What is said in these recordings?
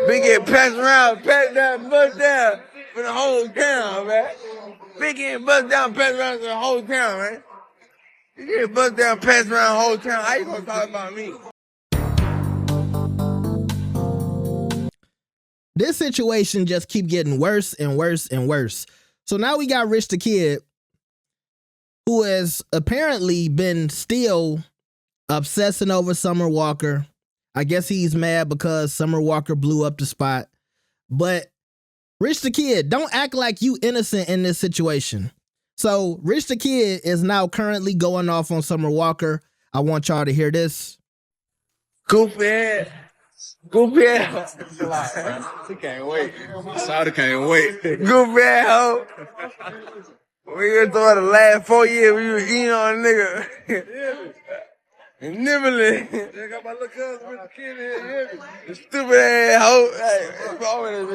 Big get passed around, passed down, bust down for the whole town, man. Big getting bust down, passed around for the whole town, man. You get bust down, passed around the whole town. How you gonna talk about me? This situation just keep getting worse and worse and worse. So now we got Rich the Kid, who has apparently been still obsessing over Summer Walker. I guess he's mad because Summer Walker blew up the spot. But Rich the Kid, don't act like you innocent in this situation. So Rich the Kid is now currently going off on Summer Walker. I want y'all to hear this. Goofy ass. Goofy ass. He can't wait. Shawty can't wait. Goofy ass hoe. We were through the last 4 years we was eating on a nigga. And nibbling. I got my little cousin with the kid in here. The stupid ass hoe. Hey, it's always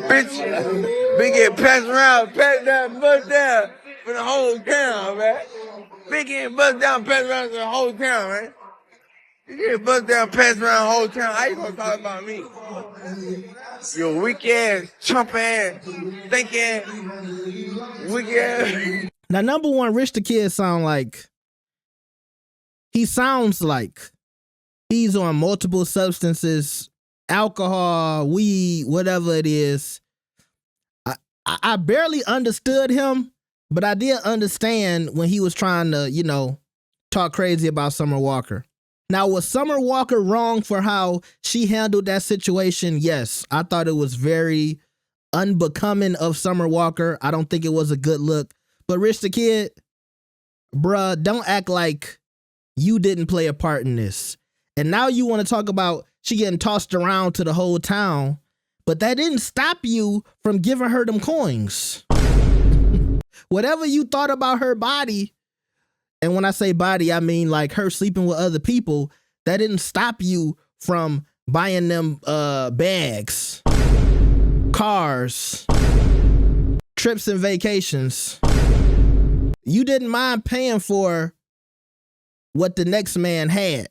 bitch. Big get passed around, passed down, bust down for the whole town, man. Big getting bust down, passed around for the whole town, man. You get bust down, passed around the whole town. How you gonna talk about me? You weak ass, chump ass, think ass, weak ass. Now, number one, Rich the Kid sounds like he's on multiple substances, alcohol, weed, whatever it is. I barely understood him, but I did understand when he was trying to, talk crazy about Summer Walker. Now, was Summer Walker wrong for how she handled that situation? Yes, I thought it was very unbecoming of Summer Walker. I don't think it was a good look. But Rich the Kid, bruh, don't act like you didn't play a part in this. And now you want to talk about she getting tossed around to the whole town, but that didn't stop you from giving her them coins. Whatever you thought about her body, and when I say body, I mean like her sleeping with other people, that didn't stop you from buying them bags, cars, trips and vacations. You didn't mind paying for what the next man had.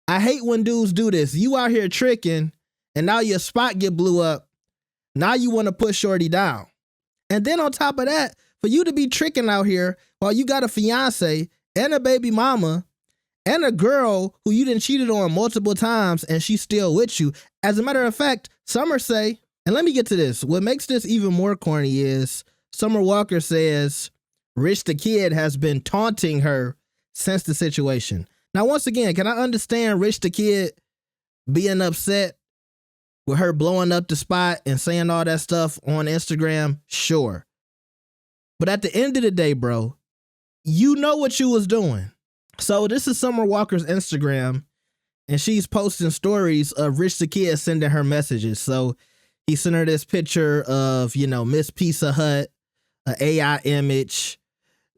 I hate when dudes do this. You out here tricking, and now your spot get blew up. Now you want to put shorty down. And then on top of that, for you to be tricking out here while you got a fiance and a baby mama and a girl who you done cheated on multiple times and she's still with you. As a matter of fact, Summer say, and let me get to this. What makes this even more corny is Summer Walker says Rich the Kid has been taunting her since the situation. Now, once again, can I understand Rich the Kid being upset with her blowing up the spot and saying all that stuff on Instagram? Sure. But at the end of the day, bro, you know what you was doing. So this is Summer Walker's Instagram, and she's posting stories of Rich the Kid sending her messages. So he sent her this picture of, Miss Pizza Hut, an AI image.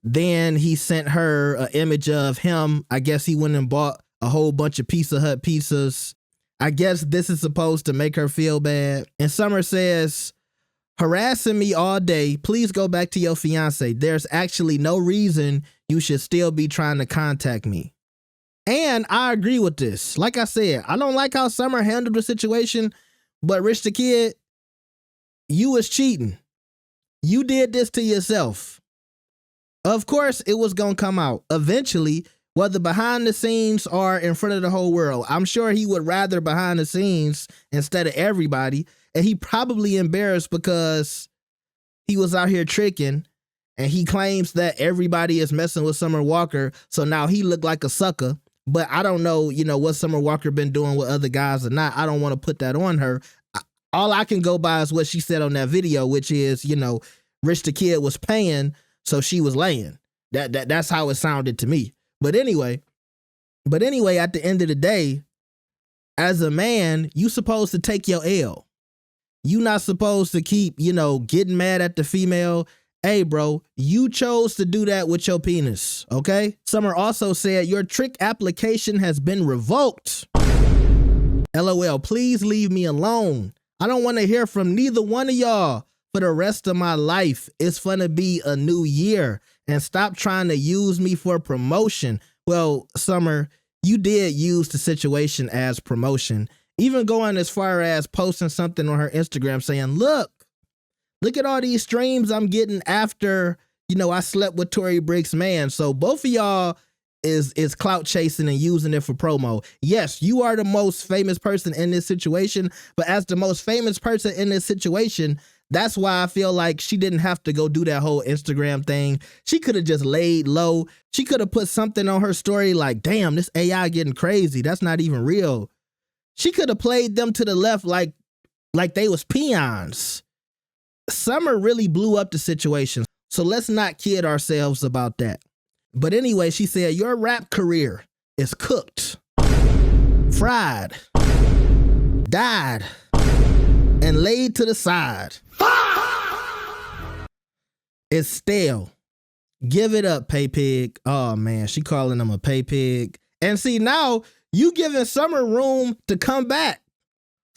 Then he sent her an image of him. I guess he went and bought a whole bunch of Pizza Hut pizzas. I guess this is supposed to make her feel bad. And Summer says, harassing me all day. Please go back to your fiance. There's actually no reason you should still be trying to contact me. And I agree with this. Like I said, I don't like how Summer handled the situation, but Rich the Kid, you was cheating. You did this to yourself. Of course, it was going to come out eventually, whether behind the scenes or in front of the whole world. I'm sure he would rather behind the scenes instead of everybody. And he probably embarrassed because he was out here tricking and he claims that everybody is messing with Summer Walker. So now he looked like a sucker. But I don't know, what Summer Walker been doing with other guys or not. I don't want to put that on her. All I can go by is what she said on that video, which is, Rich the Kid was paying, so she was laying. That's how it sounded to me. But anyway, at the end of the day, as a man, you supposed to take your L. You not supposed to keep, getting mad at the female. Hey, bro, you chose to do that with your penis, okay? Summer also said, your trick application has been revoked. LOL, please leave me alone. I don't want to hear from neither one of y'all for the rest of my life. It's gonna be a new year, and stop trying to use me for promotion. Well, Summer, you did use the situation as promotion, even going as far as posting something on her Instagram saying, look at all these streams I'm getting after, I slept with Tory Brick's man. So both of y'all is clout chasing and using it for promo. Yes, you are the most famous person in this situation, but as the most famous person in this situation, that's why I feel like she didn't have to go do that whole Instagram thing. She could have just laid low. She could have put something on her story like, damn, this AI getting crazy. That's not even real. She could have played them to the left like they was peons. Summer really blew up the situation. So let's not kid ourselves about that. But anyway, she said, your rap career is cooked, fried, dyed, and laid to the side. It's stale. Give it up, pay pig. Oh man, she calling him a pay pig. And see, now you giving Summer room to come back.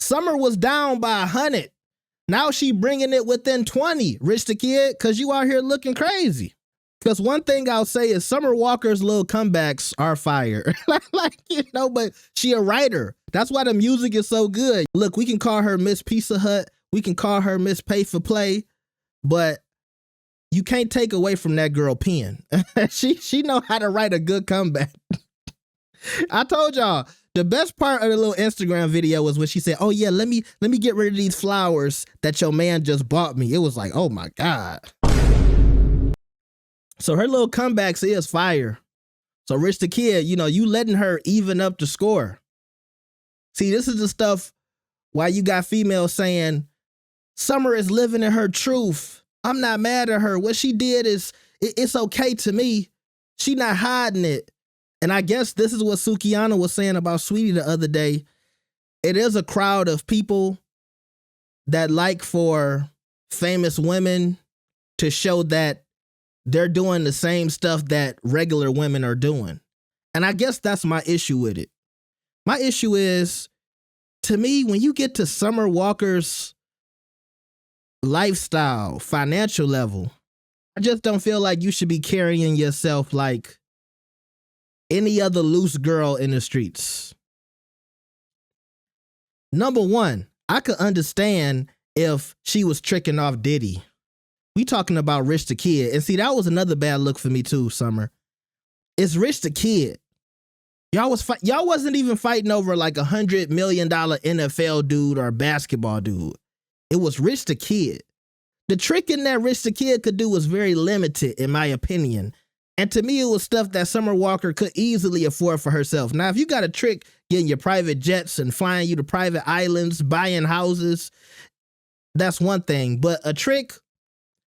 Summer was down by 100. Now she bringing it within 20. Rich the Kid, because you out here looking crazy. Because one thing I'll say is Summer Walker's little comebacks are fire. But she a writer. That's why the music is so good. Look, we can call her Miss Pizza Hut. We can call her Miss Pay for Play. But you can't take away from that girl pen. She know how to write a good comeback. I told y'all, the best part of the little Instagram video was when she said, oh yeah, let me get rid of these flowers that your man just bought me. It was like, oh my God. So her little comebacks is fire. So Rich the Kid, you letting her even up the score. See, this is the stuff why you got females saying, Summer is living in her truth. I'm not mad at her. What she did it's okay to me. She not hiding it. And I guess this is what Sukihana was saying about Sweetie the other day. It is a crowd of people that like for famous women to show that they're doing the same stuff that regular women are doing. And I guess that's my issue with it. My issue is, to me, when you get to Summer Walker's lifestyle, financial level, I just don't feel like you should be carrying yourself like any other loose girl in the streets. Number one, I could understand if she was tricking off Diddy. We talking about Rich the Kid. And see, that was another bad look for me too, Summer. It's Rich the Kid. Y'all wasn't even fighting over like $100 million NFL dude or basketball dude. It was Rich the Kid. The tricking that Rich the Kid could do was very limited, in my opinion. And to me, it was stuff that Summer Walker could easily afford for herself. Now, if you got a trick getting your private jets and flying you to private islands, buying houses, that's one thing. But a trick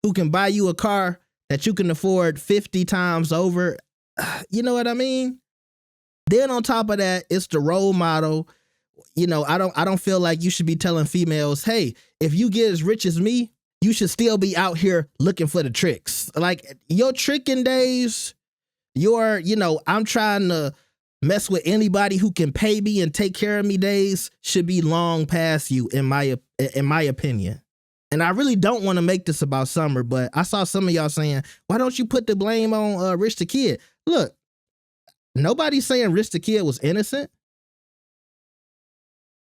who can buy you a car that you can afford 50 times over, you know what I mean? Then on top of that, it's the role model. I don't feel like you should be telling females, hey, if you get as rich as me, you should still be out here looking for the tricks. Like your tricking days, I'm trying to mess with anybody who can pay me and take care of me days should be long past you, in my opinion. And I really don't want to make this about Summer, but I saw some of y'all saying, why don't you put the blame on Rich the Kid? Look, nobody's saying Rich the Kid was innocent.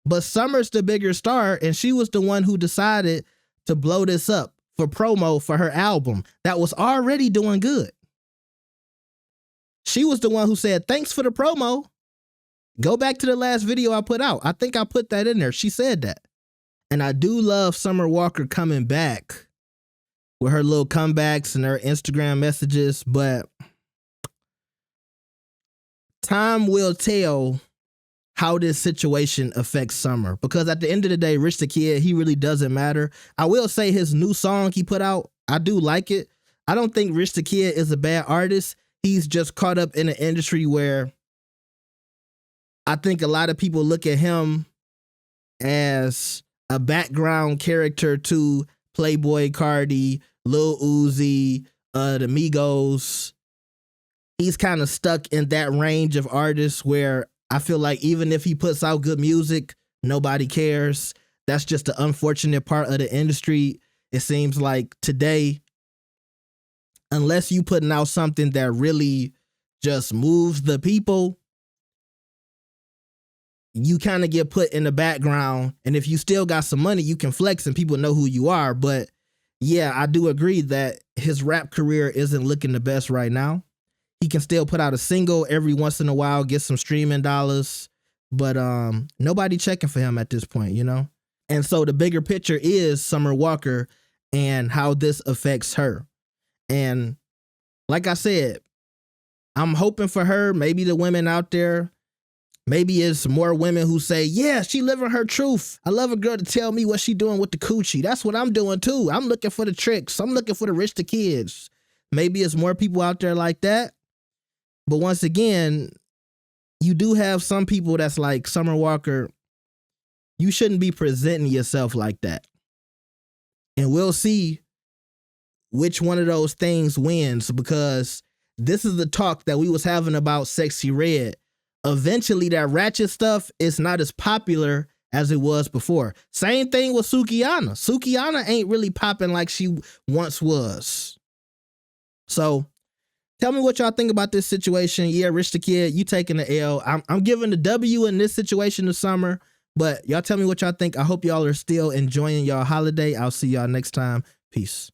But Summer's the bigger star, and she was the one who decided to blow this up for promo for her album that was already doing good. She was the one who said, thanks for the promo. Go back to the last video I put out. I think I put that in there. She said that. And I do love Summer Walker coming back with her little comebacks and her Instagram messages, but time will tell how this situation affects Summer. Because at the end of the day, Rich the Kid, he really doesn't matter. I will say his new song he put out, I do like it. I don't think Rich the Kid is a bad artist. He's just caught up in an industry where I think a lot of people look at him as a background character to Playboy Cardi, Lil Uzi, the Migos. He's kind of stuck in that range of artists where I feel like even if he puts out good music, nobody cares. That's just the unfortunate part of the industry. It seems like today, unless you putting out something that really just moves the people, you kind of get put in the background. And if you still got some money, you can flex and people know who you are. But yeah, I do agree that his rap career isn't looking the best right now. He can still put out a single every once in a while, get some streaming dollars, but nobody checking for him at this point, you know? And so the bigger picture is Summer Walker and how this affects her. And like I said, I'm hoping for her, maybe the women out there, maybe it's more women who say, yeah, she living her truth. I love a girl to tell me what she doing with the coochie. That's what I'm doing too. I'm looking for the tricks. I'm looking for the rich to kids. Maybe it's more people out there like that. But once again, you do have some people that's like, Summer Walker, you shouldn't be presenting yourself like that. And we'll see which one of those things wins, because this is the talk that we was having about Sexy Red. Eventually that ratchet stuff is not as popular as it was before. Same thing with Sukihana. Sukihana ain't really popping like she once was. So tell me what y'all think about this situation. Yeah, Rich the Kid, you taking the L. I'm giving the W in this situation this summer, but y'all tell me what y'all think. I hope y'all are still enjoying y'all holiday. I'll see y'all next time. Peace.